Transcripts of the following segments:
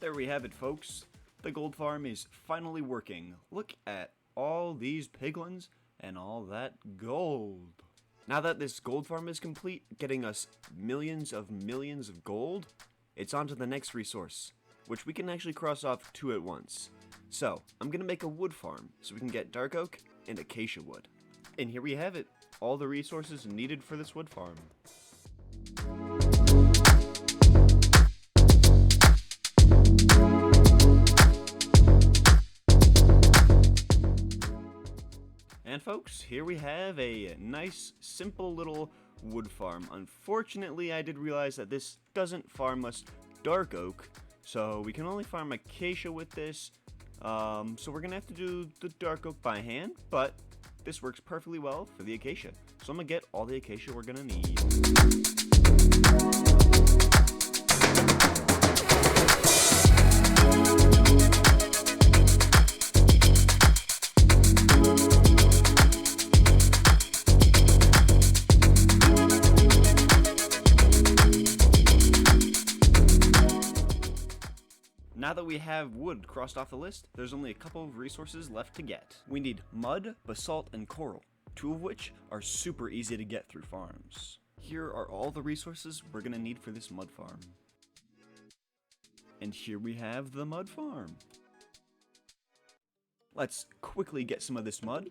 There we have it, folks. The gold farm is finally working. Look at all these piglins and all that gold. Now that this gold farm is complete, getting us millions of gold, it's on to the next resource, which we can actually cross off 2 at once. So, I'm gonna make a wood farm so we can get dark oak and acacia wood. And here we have it, all the resources needed for this wood farm. And folks, here we have a nice, simple little wood farm. Unfortunately, I did realize that this doesn't farm us dark oak, so we can only farm acacia with this. So we're gonna have to do the dark oak by hand, but this works perfectly well for the acacia. So I'm gonna get all the acacia we're gonna need. Now that we have wood crossed off the list, there's only a couple of resources left to get. We need mud, basalt, and coral, 2 of which are super easy to get through farms. Here are all the resources we're gonna need for this mud farm. And here we have the mud farm. Let's quickly get some of this mud.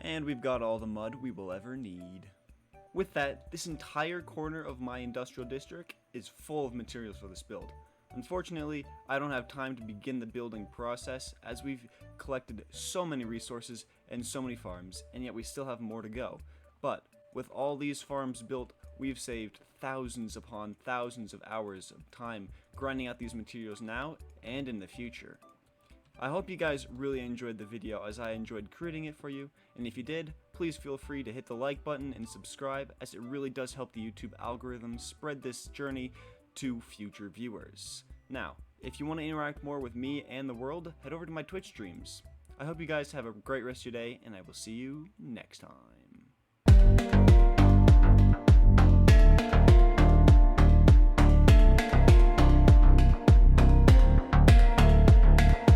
And we've got all the mud we will ever need. With that, this entire corner of my industrial district is full of materials for this build. Unfortunately, I don't have time to begin the building process as we've collected so many resources and so many farms, and yet we still have more to go. But with all these farms built, we've saved thousands upon thousands of hours of time grinding out these materials now and in the future. I hope you guys really enjoyed the video as I enjoyed creating it for you, and if you did, please feel free to hit the like button and subscribe, as it really does help the YouTube algorithm spread this journey to future viewers. Now, if you want to interact more with me and the world, head over to my Twitch streams. I hope you guys have a great rest of your day, and I will see you next time.